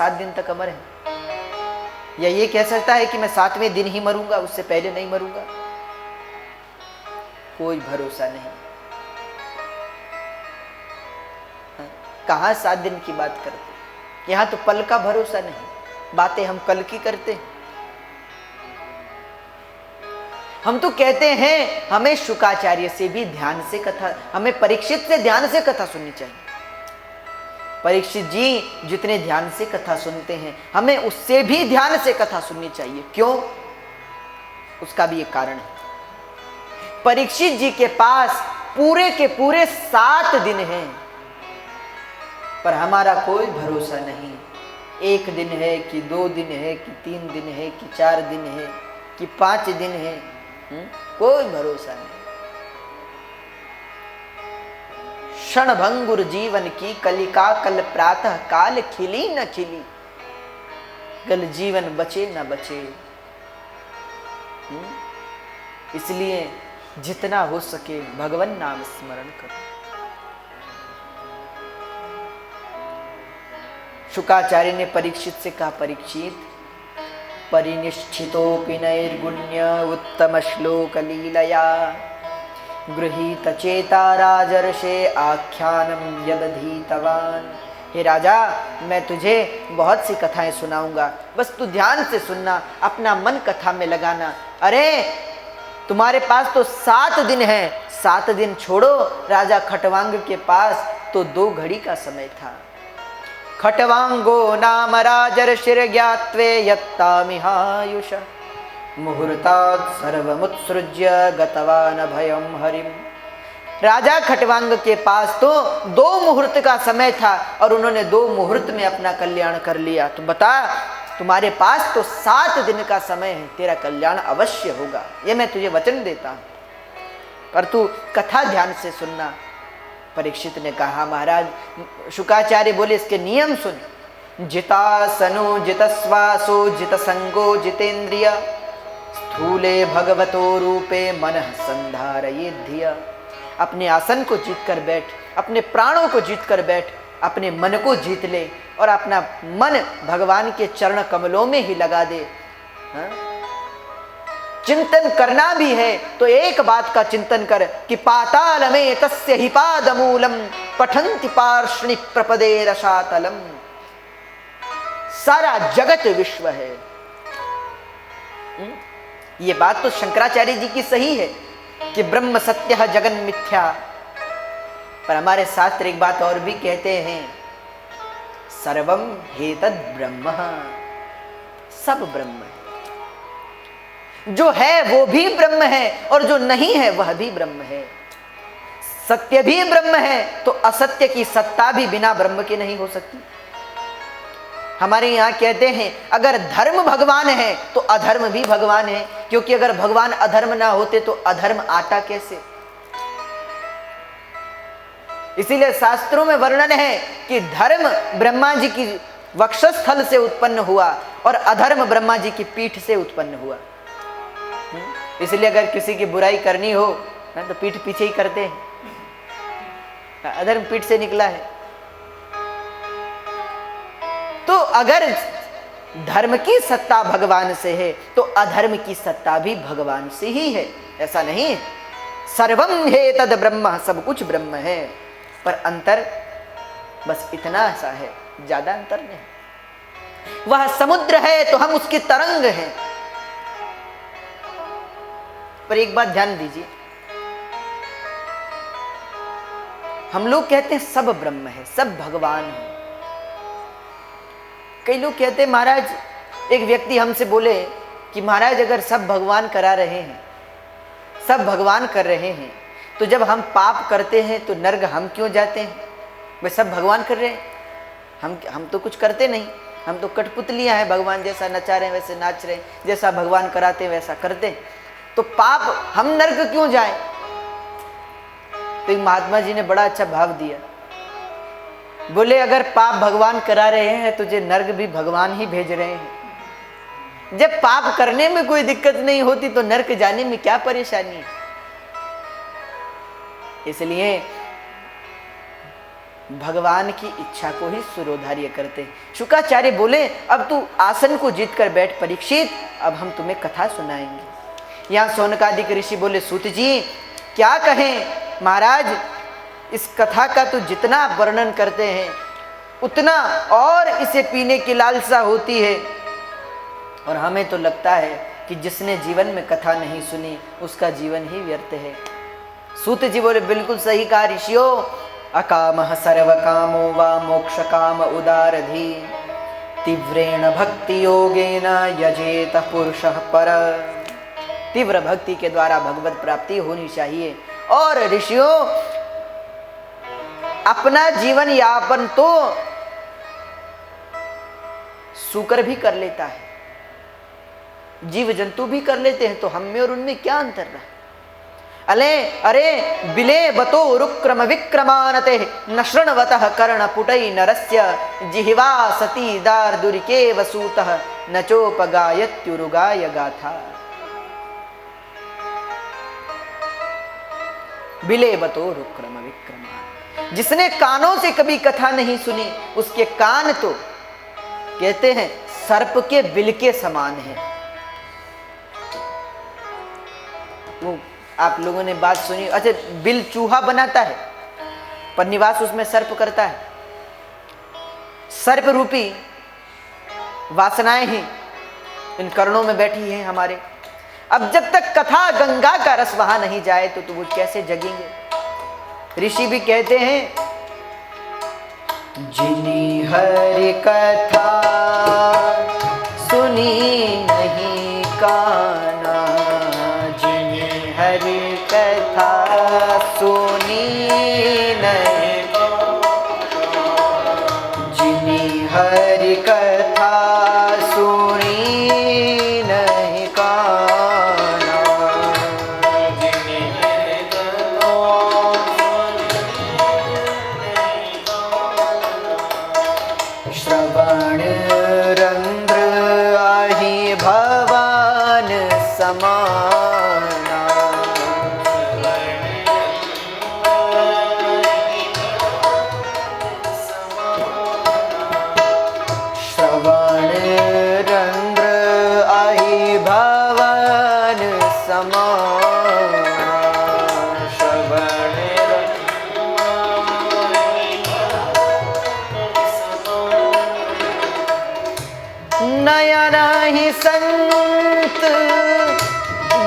7 दिन तक अमर है, या ये कह सकता है कि मैं 7वें दिन ही मरूंगा, उससे पहले नहीं मरूंगा? कोई भरोसा नहीं। कहां 7 दिन की बात करते, यहां तो पल का भरोसा नहीं। बातें हम कल की करते हैं। हम तो कहते हैं हमें शुकाचार्य से भी ध्यान से कथा, हमें परीक्षित से ध्यान से कथा सुननी चाहिए। परीक्षित जी जितने ध्यान से कथा सुनते हैं, हमें उससे भी ध्यान से कथा सुननी चाहिए। क्यों? उसका भी एक कारण है। परीक्षित जी के पास पूरे के पूरे 7 दिन हैं, पर हमारा कोई भरोसा नहीं। 1 दिन है कि 2 दिन है कि 3 दिन है कि 4 दिन है कि 5 दिन है, कोई भरोसा नहीं। क्षणभंगुर जीवन की कलिका कल प्रातः काल खिली न खिली, कल जीवन बचे न बचे। इसलिए जितना हो सके भगवान नाम स्मरण करो। शुकाचार्य ने परीक्षित से कहा, परीक्षित परिनिष्ठितोऽपि नैर्गुण्य उत्तम श्लोक लीलया गृहीत चेता राजर्षे आख्यानम यदधीतवान। हे राजा, मैं तुझे बहुत सी कथाएं सुनाऊंगा, बस तू ध्यान से सुनना, अपना मन कथा में लगाना। अरे तुम्हारे पास तो 7 दिन है, 7 दिन छोड़ो। राजा खटवांग के पास तो 2 घड़ी का समय था। खटवांगो नाम राजर्षिर ज्ञात्वे यत्तामिहायुष मुहूर्तात् सर्वमुत्सृज्य गतवान भयम हरिम। राजा खटवांग के पास तो 2 मुहूर्त का समय था और उन्होंने 2 मुहूर्त में अपना कल्याण कर लिया। तो बता, तुम्हारे पास तो 7 दिन का समय है, तेरा कल्याण अवश्य होगा, ये मैं तुझे वचन देता हूं, पर तू कथा ध्यान से सुनना। परीक्षित ने कहा, महाराज, शुकाचार्य बोले इसके नियम सुन। जितासनो जितश्वासो जितसंगो जितेन्द्रिय स्थूले भगवतो रूपे मनः संधारये धिया। अपने आसन को जीत कर बैठ, अपने प्राणों को जीत कर बैठ, अपने मन को जीत ले और अपना मन भगवान के चरण कमलों में ही लगा दे। चिंतन करना भी है तो एक बात का चिंतन कर कि पाताल में तस्य हि पादमूलम पठन्ति पार्ष्णि प्रपदे रसातलम। सारा जगत विश्व है। ये बात तो शंकराचार्य जी की सही है कि ब्रह्म सत्य जगन मिथ्या, पर हमारे शास्त्र एक बात और भी कहते हैं, सर्वम हेतद ब्रह्म। सब ब्रह्म है, जो है वो भी ब्रह्म है और जो नहीं है वह भी ब्रह्म है। सत्य भी ब्रह्म है तो असत्य की सत्ता भी बिना ब्रह्म के नहीं हो सकती। हमारे यहाँ कहते हैं अगर धर्म भगवान है तो अधर्म भी भगवान है, क्योंकि अगर भगवान अधर्म ना होते तो अधर्म आता कैसे। इसीलिए शास्त्रों में वर्णन है कि धर्म ब्रह्मा जी की वक्षस्थल से उत्पन्न हुआ और अधर्म ब्रह्मा जी की पीठ से उत्पन्न हुआ। इसलिए अगर किसी की बुराई करनी हो ना तो पीठ पीछे ही करते हैं, अधर्म पीठ से निकला है। तो अगर धर्म की सत्ता भगवान से है तो अधर्म की सत्ता भी भगवान से ही है, ऐसा नहीं है। सर्वम हे तद ब्रह्म, सब कुछ ब्रह्म है, पर अंतर बस इतना ऐसा है, ज्यादा अंतर नहीं। वह समुद्र है तो हम उसकी तरंग हैं। पर एक बात ध्यान दीजिए, हम लोग कहते हैं सब ब्रह्म है, सब भगवान है। कई लोग कहते हैं महाराज, एक व्यक्ति हमसे बोले कि महाराज अगर सब भगवान करा रहे हैं, सब भगवान कर रहे हैं, तो जब हम पाप करते हैं तो नर्क हम क्यों जाते हैं? वे सब भगवान कर रहे हैं, हम तो कुछ करते नहीं, हम तो कठपुतलियां हैं, भगवान जैसा नचा रहे हैं वैसे नाच रहे हैं, जैसा भगवान कराते हैं वैसा करते हैं, तो पाप हम नर्क क्यों जाएं? तो महात्मा जी ने बड़ा अच्छा भाव दिया। बोले अगर पाप भगवान करा रहे हैं तुझे नर्क भी भगवान ही भेज रहे हैं। जब पाप करने में कोई दिक्कत नहीं होती तो नर्क जाने में क्या परेशानी है। इसलिए भगवान की इच्छा को ही सुरोधार्य करते। शुक्राचार्य बोले, अब तू आसन को जीत कर बैठ परीक्षित, अब हम तुम्हें कथा सुनाएंगे। यहाँ शौनकादिक ऋषि बोले, सूत जी क्या कहें महाराज, इस कथा का तो जितना वर्णन करते हैं उतना और इसे पीने की लालसा होती है, और हमें तो लगता है कि जिसने जीवन में कथा नहीं सुनी उसका जीवन ही व्यर्थ है। सूत जी बोले, बिल्कुल सही कहा ऋषियों, अकामः सर्व कामो वा मोक्ष काम उदारधी तीव्रेण भक्ति योगेन यजेत पुरुषः पर। तीव्र भक्ति के द्वारा भगवत प्राप्ति होनी चाहिए। और ऋषियों, अपना जीवन यापन तो सूकर भी कर लेता है, जीव जंतु भी कर लेते हैं, तो हम में और उनमें क्या अंतर रहा? अरे बिले बतो रुक्रम विक्रमानते न शृण्वतः कर्णपुटै नरस्य जिह्वा सती दार्दुरिके वसूतः न चोपगायत्युरुगाय गाथा। बिले बतो रुक्रम विक्रमान, जिसने कानों से कभी कथा नहीं सुनी उसके कान तो कहते हैं सर्प के बिल के समान है। वो आप लोगों ने बात सुनी, अच्छा बिल चूहा बनाता है पर निवास उसमें सर्प करता है। सर्प रूपी वासनाएं ही इन कर्णों में बैठी हैं हमारे। अब जब तक कथा गंगा का रस वहां नहीं जाए तो वो कैसे जगेंगे? ऋषि भी कहते हैं, जिनी हरि कथा सुनी नहीं काना, जिनी हरि कथा सुनी नहीं, जिनी हरि कथा सुनी नहीं काना, श्रवण रंध्र आहि भवन समाना, श्रवण रंध्र आहि भवन समाना, श्रवण नयन ही संत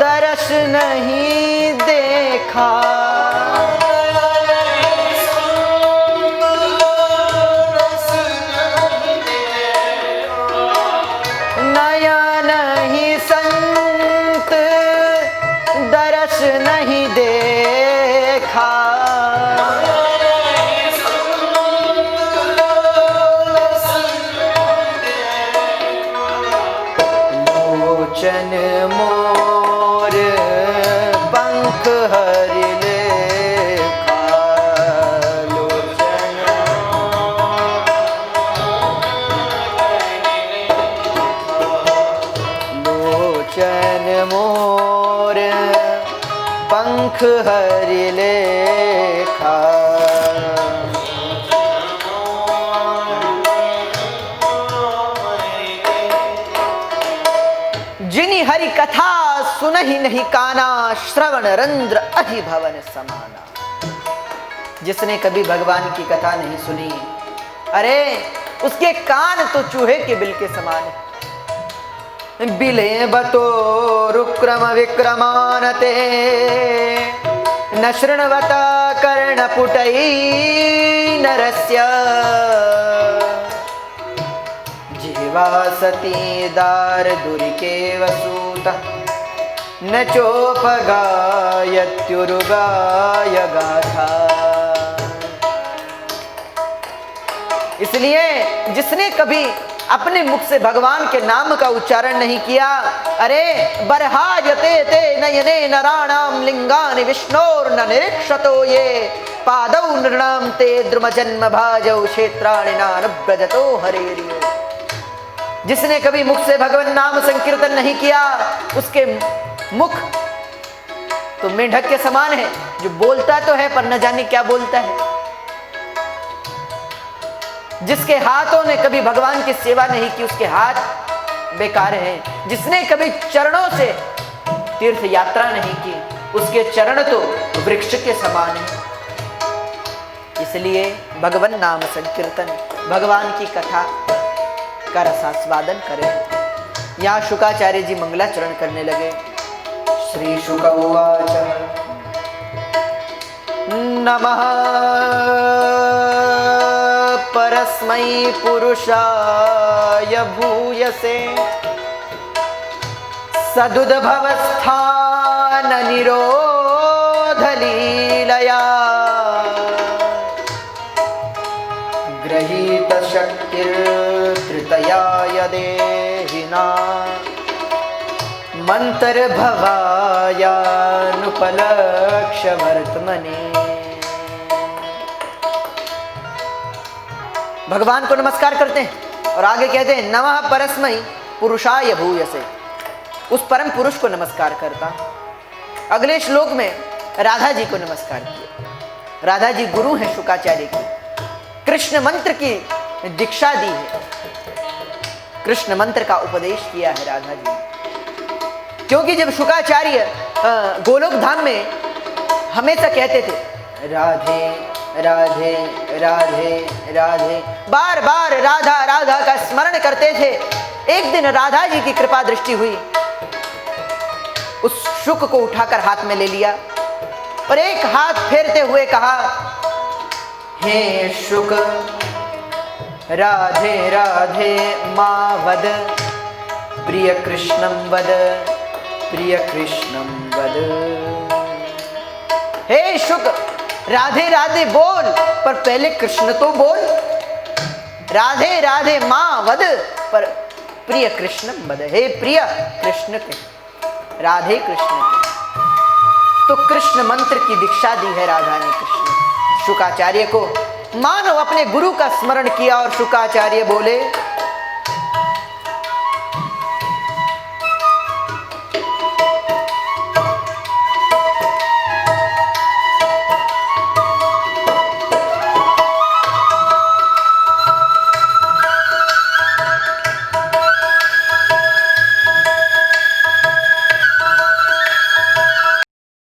दर्श नहीं देखा, नयन ही संत दर्श नहीं देखा, लोचन मोर पंख हरि लेखा, लोचन मोर पंख हरि लेखा, जिनी हरि कथा सुनहि नहीं काना, श्रवण रंध्र अहि भवन समाना। जिसने कभी भगवान की कथा नहीं सुनी, अरे उसके कान तो चूहे के बिल के समान है। बिले बतो रुक्रम विक्रमानते न शृण्वत कर्णपुटै नरस्य, जिह्वा सती दार्दुरिके वसूतः न चोपगायत्युरुगाय गाथा। इसलिए जिसने कभी अपने मुख से भगवान के नाम का उच्चारण नहीं किया, अरे बरहायते ते नयने नराणाम लिंगानि विष्णोर न निरीक्षतो ये पादौ नृणाम ते द्रुम जन्म भाजौ क्षेत्राणि नानुव्रजतो हरेरियो। जिसने कभी मुख से भगवान नाम संकीर्तन नहीं किया, उसके मुख तो मेंढक के समान है, जो बोलता तो है पर न जाने क्या बोलता है। जिसके हाथों ने कभी भगवान की सेवा नहीं की उसके हाथ बेकार हैं। जिसने कभी चरणों से तीर्थ यात्रा नहीं की उसके चरण तो वृक्ष के समान हैं। इसलिए भगवान नाम संकीर्तन, भगवान की कथा का रसास्वादन करें। यहाँ शुकाचार्य जी मंगलाचरण करने लगे। श्री शुक उवाच नमः परस्मै पुरुषाय भूयसे सदुद्भवस्थान निरोध लीलया गृहीत शक्तिर्तृतया यदेहिना मंतर्भवायानुपलक्ष्य वर्तमने। भगवान को नमस्कार करते हैं और आगे कहते हैं नमः परस्मै पुरुषाय भूयसे, उस परम पुरुष को नमस्कार करता। अगले श्लोक में राधा जी को नमस्कार किया। राधा जी गुरु हैं शुकाचार्य की, कृष्ण मंत्र की दीक्षा दी है, कृष्ण मंत्र का उपदेश किया है राधा जी। क्योंकि जब शुकाचार्य गोलोक धाम में हमेशा कहते थे राधे राधे राधे राधे, बार बार राधा राधा का स्मरण करते थे। एक दिन राधा जी की कृपा दृष्टि हुई, उस शुक को उठाकर हाथ में ले लिया और एक हाथ फेरते हुए कहा हे शुक राधे राधे मां वद, प्रिय कृष्णं वद, प्रिय कृष्णं वद। हे शुक राधे राधे बोल, पर पहले कृष्ण तो बोल। राधे राधे मां वद, पर प्रिय कृष्णं वद। हे प्रिय कृष्ण के, राधे कृष्ण के। तो कृष्ण मंत्र की दीक्षा दी है राधा ने कृष्ण शुकाचार्य को। मानो अपने गुरु का स्मरण किया और शुकाचार्य बोले